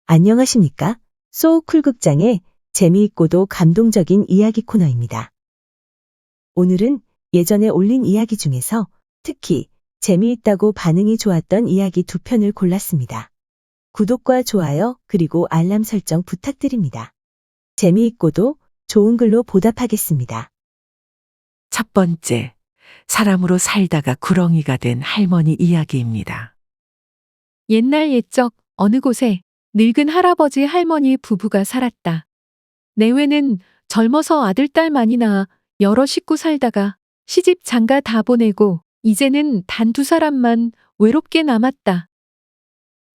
안녕하십니까? 소쿨극장의 재미있고도 감동적인 이야기 코너입니다. 오늘은 예전에 올린 이야기 중에서 특히 재미있다고 반응이 좋았던 이야기 2편을 골랐습니다. 구독과 좋아요 그리고 알람 설정 부탁드립니다. 재미있고도 좋은 글로 보답하겠습니다. 첫 번째, 사람으로 살다가 구렁이가 된 할머니 이야기입니다. 옛날 옛적 어느 곳에 늙은 할아버지 할머니 부부가 살았다. 내외는 젊어서 아들 딸 많이 낳아 여러 식구 살다가 시집 장가 다 보내고 이제는 단 2사람만 외롭게 남았다.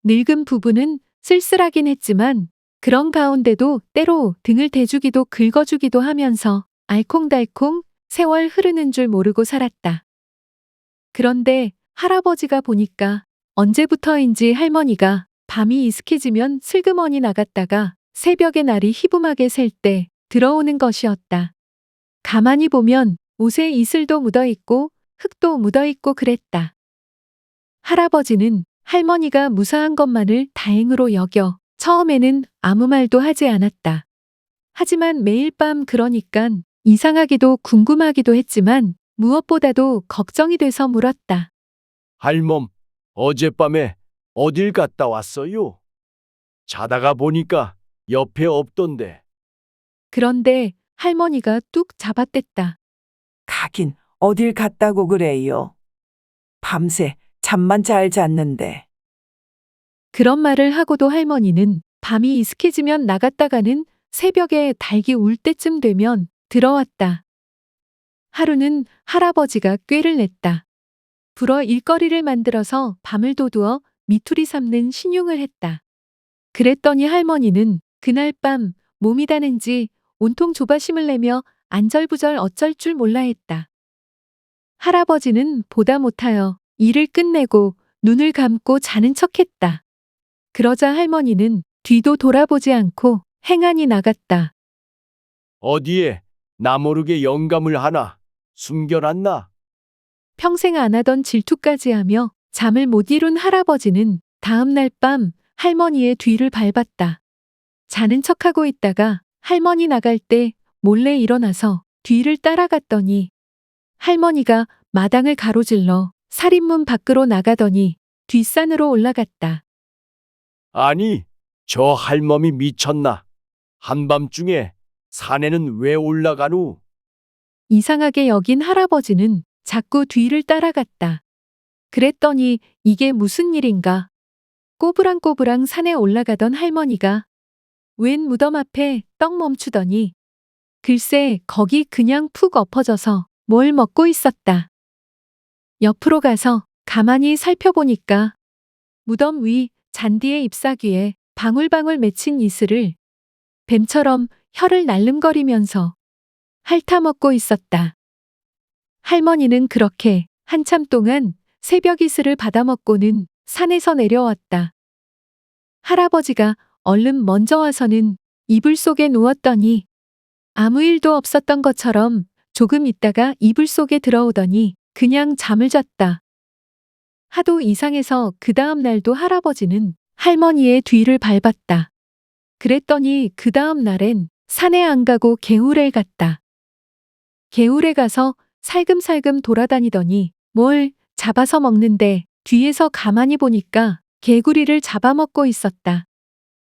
늙은 부부는 쓸쓸하긴 했지만 그런 가운데도 때로 등을 대주기도 긁어주기도 하면서 알콩달콩 세월 흐르는 줄 모르고 살았다. 그런데 할아버지가 보니까 언제부터인지 할머니가 밤이 이슥해지면 슬그머니 나갔다가 새벽에 날이 희붐하게 셀 때 들어오는 것이었다. 가만히 보면 옷에 이슬도 묻어있고 흙도 묻어있고 그랬다. 할아버지는 할머니가 무사한 것만을 다행으로 여겨 처음에는 아무 말도 하지 않았다. 하지만 매일 밤 그러니깐 이상하기도 궁금하기도 했지만 무엇보다도 걱정이 돼서 물었다. 할멈, 어젯밤에 어딜 갔다 왔어요? 자다가 보니까 옆에 없던데. 그런데 할머니가 뚝 잡아댔다. 가긴 어딜 갔다고 그래요. 밤새 잠만 잘 잤는데. 그런 말을 하고도 할머니는 밤이 이슥해지면 나갔다가는 새벽에 닭이 울 때쯤 되면 들어왔다. 하루는 할아버지가 꾀를 냈다. 불어 일거리를 만들어서 밤을 도두어 미투리 삶는 신용을 했다. 그랬더니 할머니는 그날 밤 몸이 다는지 온통 조바심을 내며 안절부절 어쩔 줄 몰라 했다. 할아버지는 보다 못하여 일을 끝내고 눈을 감고 자는 척했다. 그러자 할머니는 뒤도 돌아보지 않고 행안이 나갔다. 어디에 나 모르게 영감을 하나 숨겨놨나? 평생 안 하던 질투까지 하며 잠을 못 이룬 할아버지는 다음 날 밤 할머니의 뒤를 밟았다. 자는 척하고 있다가 할머니 나갈 때 몰래 일어나서 뒤를 따라갔더니 할머니가 마당을 가로질러 살인문 밖으로 나가더니 뒷산으로 올라갔다. 아니, 저 할멈이 미쳤나? 한밤중에 산에는 왜 올라가누? 이상하게 여긴 할아버지는 자꾸 뒤를 따라갔다. 그랬더니 이게 무슨 일인가? 꼬부랑꼬부랑 산에 올라가던 할머니가 웬 무덤 앞에 떡 멈추더니 글쎄 거기 그냥 푹 엎어져서 뭘 먹고 있었다. 옆으로 가서 가만히 살펴보니까 무덤 위 잔디의 잎사귀에 방울방울 맺힌 이슬을 뱀처럼 혀를 날름거리면서 핥아먹고 있었다. 할머니는 그렇게 한참 동안 새벽 이슬을 받아먹고는 산에서 내려왔다. 할아버지가 얼른 먼저 와서는 이불 속에 누웠더니 아무 일도 없었던 것처럼 조금 있다가 이불 속에 들어오더니 그냥 잠을 잤다. 하도 이상해서 그 다음 날도 할아버지는 할머니의 뒤를 밟았다. 그랬더니 그 다음 날엔 산에 안 가고 개울에 갔다. 개울에 가서 살금살금 돌아다니더니 뭘 잡아서 먹는데 뒤에서 가만히 보니까 개구리를 잡아먹고 있었다.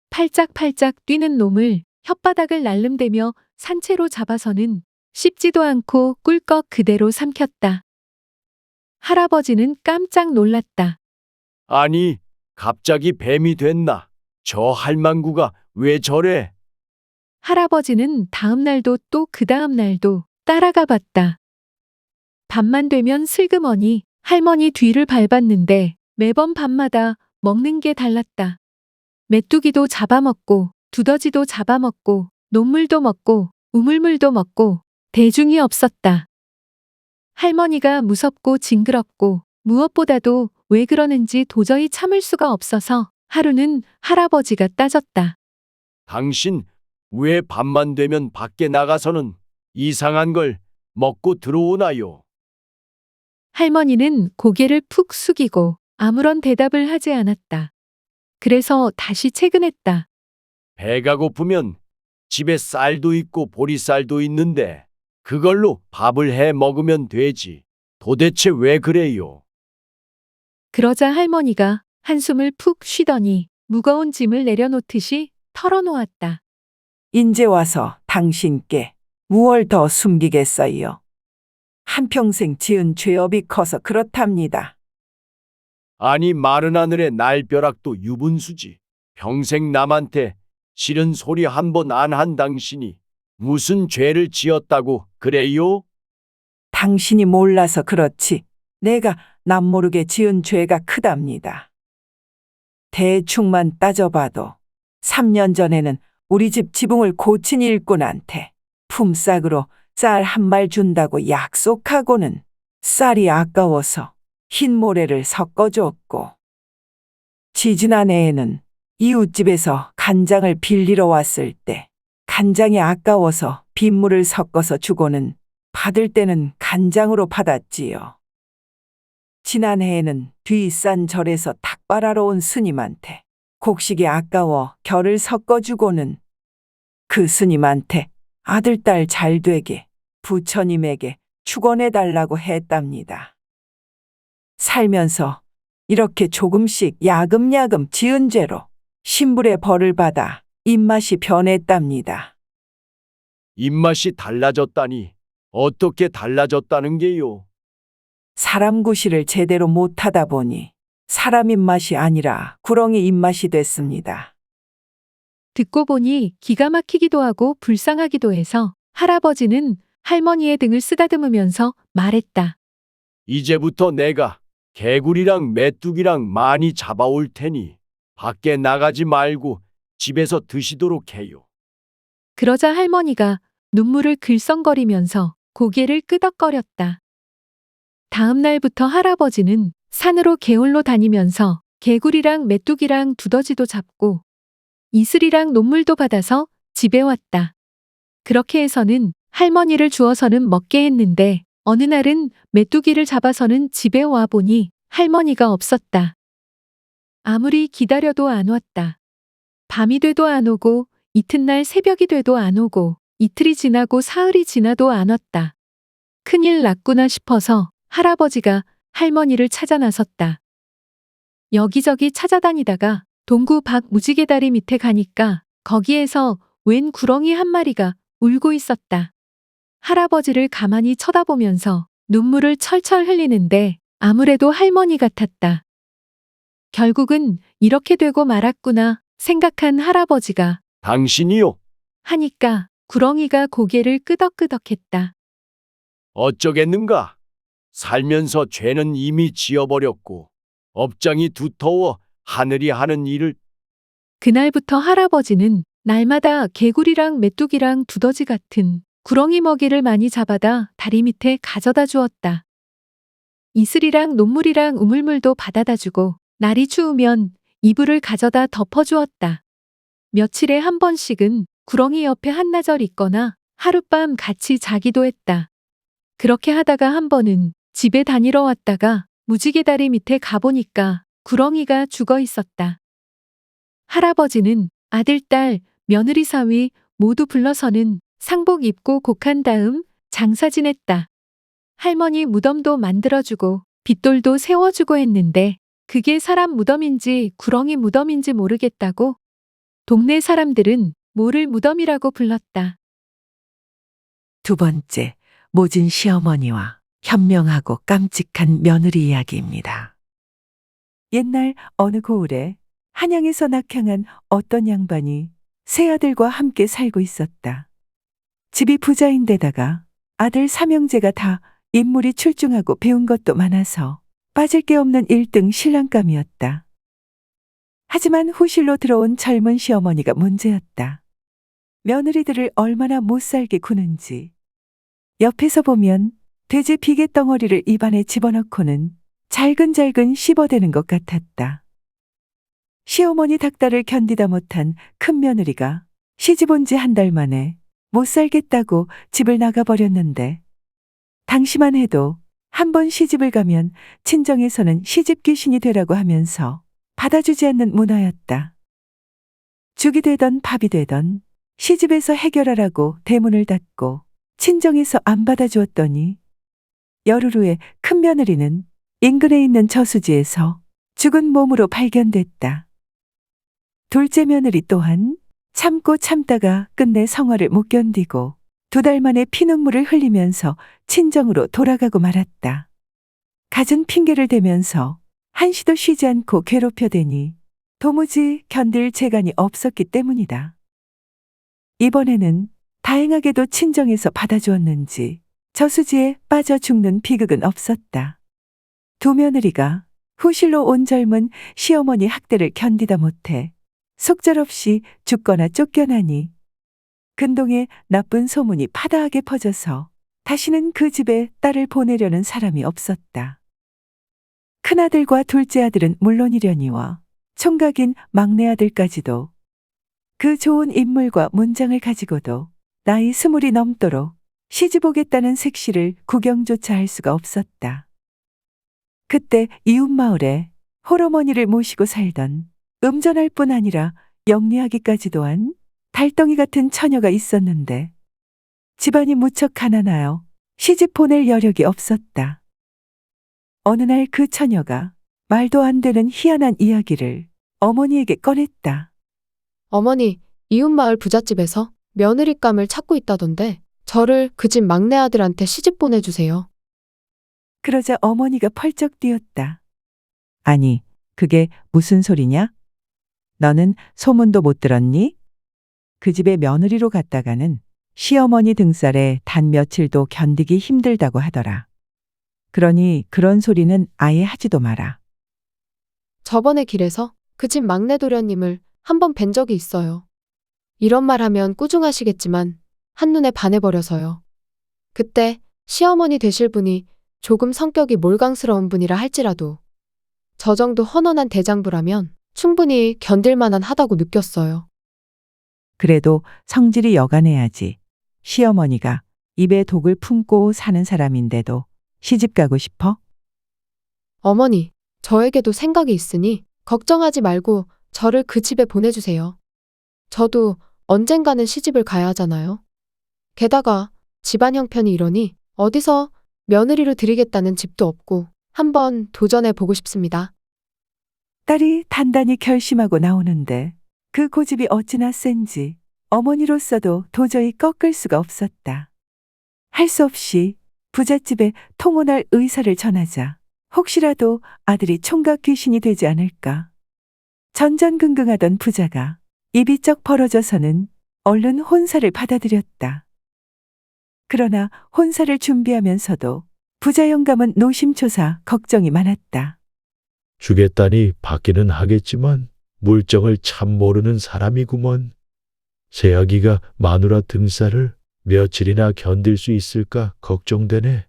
팔짝팔짝 뛰는 놈을 혓바닥을 날름대며 산채로 잡아서는 씹지도 않고 꿀꺽 그대로 삼켰다. 할아버지는 깜짝 놀랐다. 아니, 갑자기 뱀이 됐나? 저 할망구가 왜 저래? 할아버지는 다음 날도 또 그 다음 날도 따라가 봤다. 밤만 되면 슬그머니 할머니 뒤를 밟았는데 매번 밤마다 먹는 게 달랐다. 메뚜기도 잡아먹고 두더지도 잡아먹고 녹물도 먹고 우물물도 먹고 대중이 없었다. 할머니가 무섭고 징그럽고 무엇보다도 왜 그러는지 도저히 참을 수가 없어서 하루는 할아버지가 따졌다. 당신 왜 밤만 되면 밖에 나가서는 이상한 걸 먹고 들어오나요? 할머니는 고개를 푹 숙이고 아무런 대답을 하지 않았다. 그래서 다시 채근했다. 배가 고프면 집에 쌀도 있고 보리쌀도 있는데 그걸로 밥을 해 먹으면 되지. 도대체 왜 그래요? 그러자 할머니가 한숨을 푹 쉬더니 무거운 짐을 내려놓듯이 털어놓았다. 인제 와서 당신께 무얼 더 숨기겠어요. 한평생 지은 죄업이 커서 그렇답니다. 아니 마른 하늘에 날벼락도 유분수지. 평생 남한테 싫은 소리 한 번 안 한 당신이 무슨 죄를 지었다고 그래요? 당신이 몰라서 그렇지 내가 남모르게 지은 죄가 크답니다. 대충만 따져봐도 3년 전에는 우리 집 지붕을 고친 일꾼한테 품삯으로 쌀 한 말 준다고 약속하고는 쌀이 아까워서 흰 모래를 섞어줬고, 지지난해에는 이웃집에서 간장을 빌리러 왔을 때 간장이 아까워서 빗물을 섞어서 주고는 받을 때는 간장으로 받았지요. 지난해에는 뒷산 절에서 닭발하러 온 스님한테 곡식이 아까워 결을 섞어주고는 그 스님한테 아들, 딸 잘 되게 부처님에게 축원해달라고 했답니다. 살면서 이렇게 조금씩 야금야금 지은 죄로 신불의 벌을 받아 입맛이 변했답니다. 입맛이 달라졌다니 어떻게 달라졌다는 게요? 사람 구실을 제대로 못하다 보니 사람 입맛이 아니라 구렁이 입맛이 됐습니다. 듣고 보니 기가 막히기도 하고 불쌍하기도 해서 할아버지는 할머니의 등을 쓰다듬으면서 말했다. 이제부터 내가 개구리랑 메뚜기랑 많이 잡아올 테니 밖에 나가지 말고 집에서 드시도록 해요. 그러자 할머니가 눈물을 글썽거리면서 고개를 끄덕거렸다. 다음 날부터 할아버지는 산으로 개울로 다니면서 개구리랑 메뚜기랑 두더지도 잡고 이슬이랑 녹물도 받아서 집에 왔다. 그렇게 해서는 할머니를 주어서는 먹게 했는데 어느 날은 메뚜기를 잡아서는 집에 와 보니 할머니가 없었다. 아무리 기다려도 안 왔다. 밤이 돼도 안 오고 이튿날 새벽이 돼도 안 오고 이틀이 지나고 사흘이 지나도 안 왔다. 큰일 났구나 싶어서 할아버지가 할머니를 찾아 나섰다. 여기저기 찾아다니다가 동구 밖 무지개 다리 밑에 가니까 거기에서 웬 구렁이 한 마리가 울고 있었다. 할아버지를 가만히 쳐다보면서 눈물을 철철 흘리는데 아무래도 할머니 같았다. 결국은 이렇게 되고 말았구나 생각한 할아버지가 당신이요? 하니까 구렁이가 고개를 끄덕끄덕했다. 어쩌겠는가? 살면서 죄는 이미 지어버렸고 업장이 두터워 하늘이 하는 일을. 그날부터 할아버지는 날마다 개구리랑 메뚜기랑 두더지 같은 구렁이 먹이를 많이 잡아다 다리 밑에 가져다 주었다. 이슬이랑 녹물이랑 우물물도 받아다 주고 날이 추우면 이불을 가져다 덮어주었다. 며칠에 한 번씩은 구렁이 옆에 한나절 있거나 하룻밤 같이 자기도 했다. 그렇게 하다가 한 번은 집에 다니러 왔다가 무지개 다리 밑에 가보니까 구렁이가 죽어 있었다. 할아버지는 아들, 딸, 며느리 사위 모두 불러서는 상복 입고 곡한 다음 장사 지냈다. 할머니 무덤도 만들어주고 빗돌도 세워주고 했는데 그게 사람 무덤인지 구렁이 무덤인지 모르겠다고 동네 사람들은 모를 무덤이라고 불렀다. 두 번째, 모진 시어머니와 현명하고 깜찍한 며느리 이야기입니다. 옛날 어느 고을에 한양에서 낙향한 어떤 양반이 세 아들과 함께 살고 있었다. 집이 부자인데다가 아들 삼형제가 다 인물이 출중하고 배운 것도 많아서 빠질 게 없는 1등 신랑감이었다. 하지만 후실로 들어온 젊은 시어머니가 문제였다. 며느리들을 얼마나 못살게 구는지. 옆에서 보면 돼지 비계 덩어리를 입안에 집어넣고는 잘근잘근 씹어대는 것 같았다. 시어머니 닭다를 견디다 못한 큰 며느리가 시집 온 지 한 달 만에 못 살겠다고 집을 나가버렸는데 당시만 해도 한 번 시집을 가면 친정에서는 시집 귀신이 되라고 하면서 받아주지 않는 문화였다. 죽이 되던 밥이 되던 시집에서 해결하라고 대문을 닫고 친정에서 안 받아주었더니 열흘 후에 큰 며느리는 인근에 있는 저수지에서 죽은 몸으로 발견됐다. 둘째 며느리 또한 참고 참다가 끝내 성화를 못 견디고 2달 만에 피눈물을 흘리면서 친정으로 돌아가고 말았다. 갖은 핑계를 대면서 한시도 쉬지 않고 괴롭혀대니 도무지 견딜 재간이 없었기 때문이다. 이번에는 다행하게도 친정에서 받아주었는지 저수지에 빠져 죽는 비극은 없었다. 두 며느리가 후실로 온 젊은 시어머니 학대를 견디다 못해 속절없이 죽거나 쫓겨나니 근동에 나쁜 소문이 파다하게 퍼져서 다시는 그 집에 딸을 보내려는 사람이 없었다. 큰아들과 둘째 아들은 물론이려니와 총각인 막내 아들까지도 그 좋은 인물과 문장을 가지고도 나이 20이 넘도록 시집 오겠다는 색시를 구경조차 할 수가 없었다. 그때 이웃마을에 홀어머니를 모시고 살던 음전할 뿐 아니라 영리하기까지도 한 달덩이 같은 처녀가 있었는데 집안이 무척 가난하여 시집 보낼 여력이 없었다. 어느 날 그 처녀가 말도 안 되는 희한한 이야기를 어머니에게 꺼냈다. 어머니, 이웃마을 부잣집에서 며느리감을 찾고 있다던데 저를 그 집 막내 아들한테 시집 보내주세요. 그러자 어머니가 펄쩍 뛰었다. 아니, 그게 무슨 소리냐? 너는 소문도 못 들었니? 그 집에 며느리로 갔다가는 시어머니 등살에 단 며칠도 견디기 힘들다고 하더라. 그러니 그런 소리는 아예 하지도 마라. 저번에 길에서 그 집 막내 도련님을 한번 뵌 적이 있어요. 이런 말 하면 꾸중하시겠지만 한눈에 반해버려서요. 그때 시어머니 되실 분이 조금 성격이 몰강스러운 분이라 할지라도 저 정도 헌헌한 대장부라면 충분히 견딜만한 하다고 느꼈어요. 그래도 성질이 여간해야지. 시어머니가 입에 독을 품고 사는 사람인데도 시집 가고 싶어? 어머니, 저에게도 생각이 있으니 걱정하지 말고 저를 그 집에 보내주세요. 저도 언젠가는 시집을 가야 하잖아요. 게다가 집안 형편이 이러니 어디서 며느리로 드리겠다는 집도 없고 한번 도전해 보고 싶습니다. 딸이 단단히 결심하고 나오는데 그 고집이 어찌나 센지 어머니로서도 도저히 꺾을 수가 없었다. 할 수 없이 부잣집에 통혼할 의사를 전하자 혹시라도 아들이 총각 귀신이 되지 않을까. 전전긍긍하던 부자가 입이 쩍 벌어져서는 얼른 혼사를 받아들였다. 그러나 혼사를 준비하면서도 부자 영감은 노심초사 걱정이 많았다. 주겠다니 받기는 하겠지만 물정을 참 모르는 사람이구먼. 새아기가 마누라 등살을 며칠이나 견딜 수 있을까 걱정되네.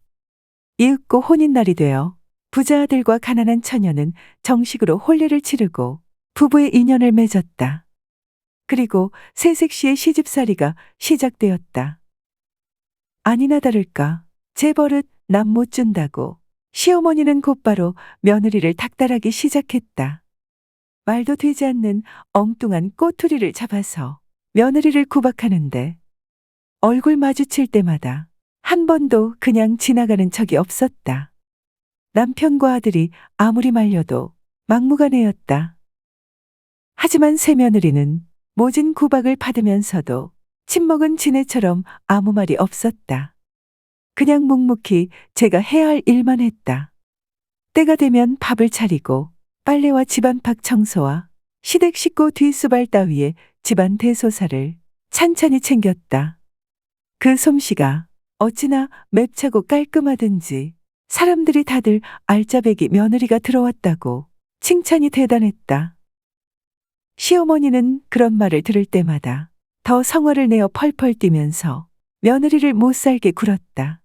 이윽고 혼인날이 되어 부자 아들과 가난한 처녀는 정식으로 혼례를 치르고 부부의 인연을 맺었다. 그리고 새색시의 시집살이가 시작되었다. 아니나 다를까 재벌은 남 못 준다고 시어머니는 곧바로 며느리를 닥달하기 시작했다. 말도 되지 않는 엉뚱한 꼬투리를 잡아서 며느리를 구박하는데 얼굴 마주칠 때마다 한 번도 그냥 지나가는 적이 없었다. 남편과 아들이 아무리 말려도 막무가내였다. 하지만 새 며느리는 모진 구박을 받으면서도 침먹은 지네처럼 아무 말이 없었다. 그냥 묵묵히 제가 해야 할 일만 했다. 때가 되면 밥을 차리고 빨래와 집안밖 청소와 시댁 식구 뒷수발 따위에 집안 대소사를 찬찬히 챙겼다. 그 솜씨가 어찌나 맵차고 깔끔하든지 사람들이 다들 알짜배기 며느리가 들어왔다고 칭찬이 대단했다. 시어머니는 그런 말을 들을 때마다 더 성화를 내어 펄펄 뛰면서 며느리를 못 살게 굴었다.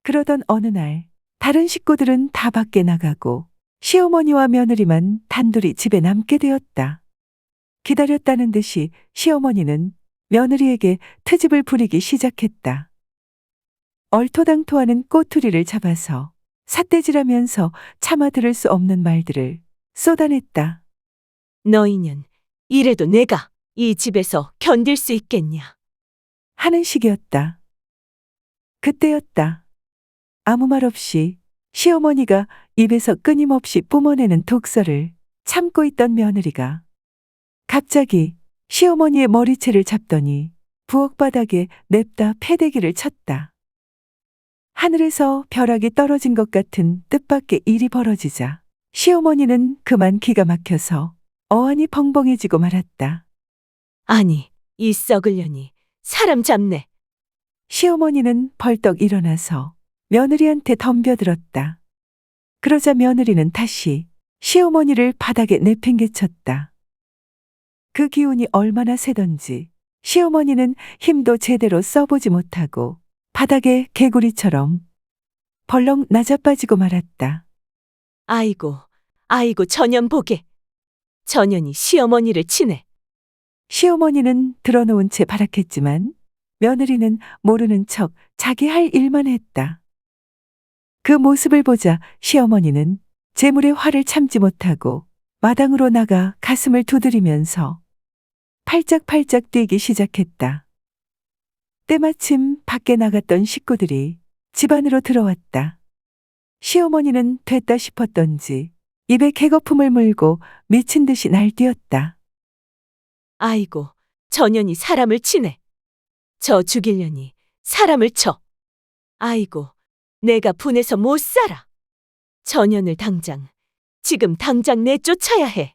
그러던 어느 날 다른 식구들은 다 밖에 나가고 시어머니와 며느리만 단둘이 집에 남게 되었다. 기다렸다는 듯이 시어머니는 며느리에게 트집을 부리기 시작했다. 얼토당토하는 꼬투리를 잡아서 삿대질하면서 차마 들을 수 없는 말들을 쏟아냈다. 너희는 이래도 내가 이 집에서 견딜 수 있겠냐? 하는 식이었다. 그때였다. 아무 말 없이 시어머니가 입에서 끊임없이 뿜어내는 독설을 참고 있던 며느리가 갑자기 시어머니의 머리채를 잡더니 부엌 바닥에 냅다 패대기를 쳤다. 하늘에서 벼락이 떨어진 것 같은 뜻밖의 일이 벌어지자 시어머니는 그만 기가 막혀서 어안이 벙벙해지고 말았다. 아니, 이 썩을 년이 사람 잡네. 시어머니는 벌떡 일어나서 며느리한테 덤벼들었다. 그러자 며느리는 다시 시어머니를 바닥에 내팽개쳤다. 그 기운이 얼마나 세던지 시어머니는 힘도 제대로 써보지 못하고 바닥에 개구리처럼 벌렁 낮아빠지고 말았다. 아이고, 아이고 전년 보게. 전년이 시어머니를 치네. 시어머니는 들어놓은 채 발악했지만 며느리는 모르는 척 자기 할 일만 했다. 그 모습을 보자 시어머니는 재물의 화를 참지 못하고 마당으로 나가 가슴을 두드리면서 팔짝팔짝 뛰기 시작했다. 때마침 밖에 나갔던 식구들이 집 안으로 들어왔다. 시어머니는 됐다 싶었던지 입에 개거품을 물고 미친 듯이 날뛰었다. 아이고, 전년이 사람을 치네. 저 죽이려니 사람을 쳐. 아이고, 내가 분해서 못 살아. 전년을 지금 당장 내쫓아야 해.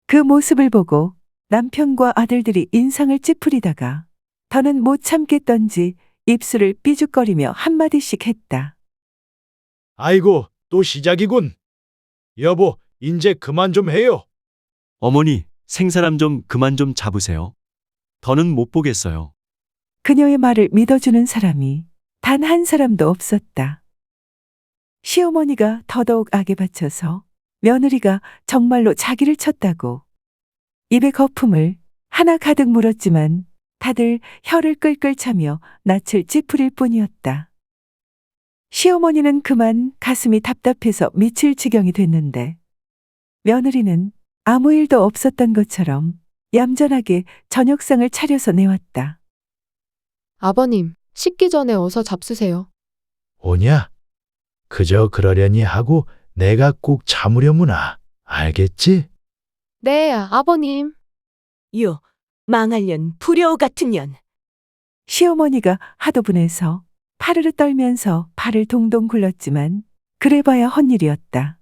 그 모습을 보고 남편과 아들들이 인상을 찌푸리다가 더는 못 참겠던지 입술을 삐죽거리며 한마디씩 했다. 아이고, 또 시작이군. 여보, 인제 그만 좀 해요. 어머니, 생사람 좀 그만 좀 잡으세요. 더는 못 보겠어요. 그녀의 말을 믿어주는 사람이 단 한 사람도 없었다. 시어머니가 더더욱 악에 받쳐서 며느리가 정말로 자기를 쳤다고 입에 거품을 하나 가득 물었지만 다들 혀를 끌끌 차며 낯을 찌푸릴 뿐이었다. 시어머니는 그만 가슴이 답답해서 미칠 지경이 됐는데 며느리는 아무 일도 없었던 것처럼 얌전하게 저녁상을 차려서 내왔다. 아버님, 씻기 전에 어서 잡수세요. 오냐? 그저 그러려니 하고 내가 꼭 참으려무나. 알겠지? 네, 아버님. 요, 망할 년, 불효 같은 년. 시어머니가 하도 분해서 파르르 떨면서 발을 동동 굴렀지만 그래봐야 헛일이었다.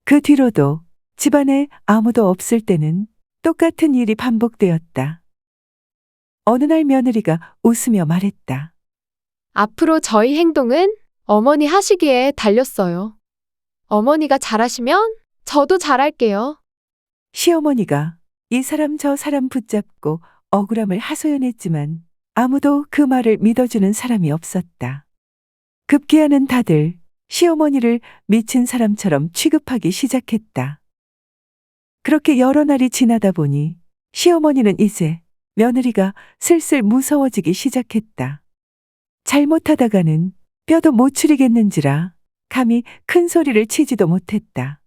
그 뒤로도 집안에 아무도 없을 때는 똑같은 일이 반복되었다. 어느 날 며느리가 웃으며 말했다. 앞으로 저희 행동은 어머니 하시기에 달렸어요. 어머니가 잘하시면 저도 잘할게요. 시어머니가 이 사람 저 사람 붙잡고 억울함을 하소연했지만 아무도 그 말을 믿어주는 사람이 없었다. 급기야는 다들 시어머니를 미친 사람처럼 취급하기 시작했다. 그렇게 여러 날이 지나다 보니 시어머니는 이제 며느리가 슬슬 무서워지기 시작했다. 잘못하다가는 뼈도 못 추리겠는지라 감히 큰 소리를 치지도 못했다.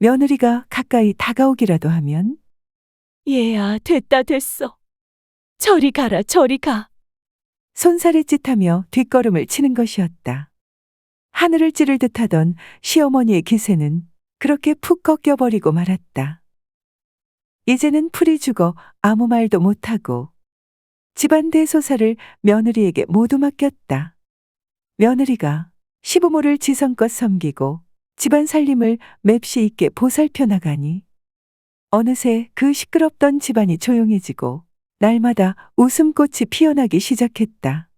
며느리가 가까이 다가오기라도 하면 얘야, 됐어. 저리 가라, 저리 가. 손살에 찢하며 뒷걸음을 치는 것이었다. 하늘을 찌를 듯하던 시어머니의 기세는 그렇게 푹 꺾여버리고 말았다. 이제는 풀이 죽어 아무 말도 못하고 집안 대소사를 며느리에게 모두 맡겼다. 며느리가 시부모를 지성껏 섬기고 집안 살림을 맵시 있게 보살펴 나가니 어느새 그 시끄럽던 집안이 조용해지고 날마다 웃음꽃이 피어나기 시작했다.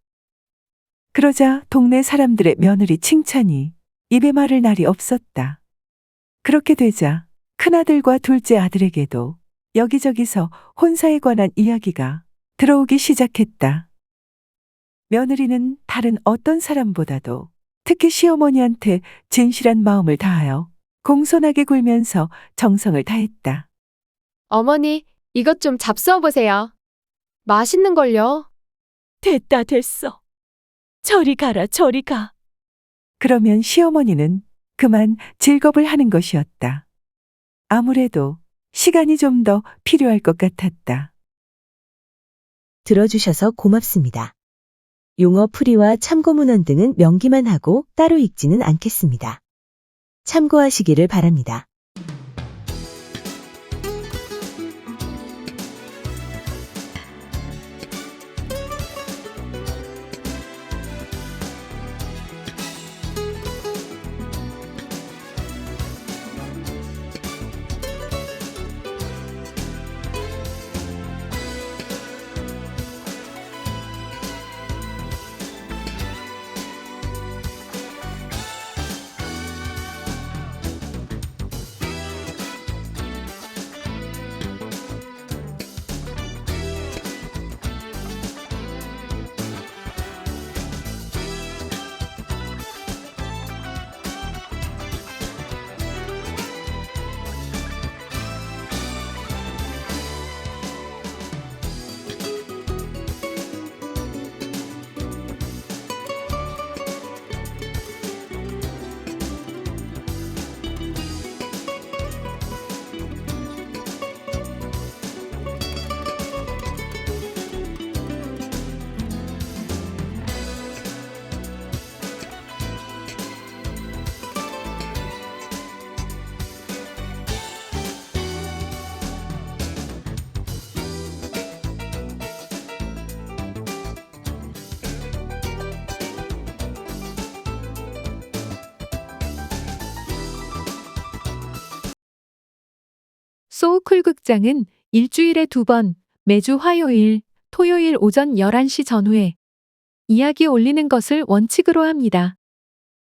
그러자 동네 사람들의 며느리 칭찬이 입에 마를 날이 없었다. 그렇게 되자 큰아들과 둘째 아들에게도 여기저기서 혼사에 관한 이야기가 들어오기 시작했다. 며느리는 다른 어떤 사람보다도 특히 시어머니한테 진실한 마음을 다하여 공손하게 굴면서 정성을 다했다. 어머니, 이것 좀 잡수어 보세요. 맛있는 걸요. 됐어. 저리 가라, 저리 가. 그러면 시어머니는 그만 즐겁을 하는 것이었다. 아무래도 시간이 좀 더 필요할 것 같았다. 들어주셔서 고맙습니다. 용어 풀이와 참고 문헌 등은 명기만 하고 따로 읽지는 않겠습니다. 참고하시기를 바랍니다. 소우쿨 극장은 일주일에 2번, 매주 화요일, 토요일 오전 11시 전후에 이야기 올리는 것을 원칙으로 합니다.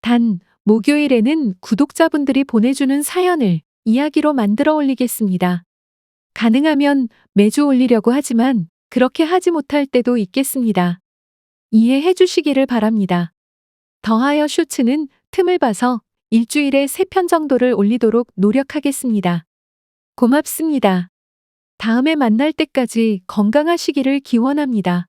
단, 목요일에는 구독자분들이 보내주는 사연을 이야기로 만들어 올리겠습니다. 가능하면 매주 올리려고 하지만 그렇게 하지 못할 때도 있겠습니다. 이해해 주시기를 바랍니다. 더하여 쇼츠는 틈을 봐서 일주일에 3편 정도를 올리도록 노력하겠습니다. 고맙습니다. 다음에 만날 때까지 건강하시기를 기원합니다.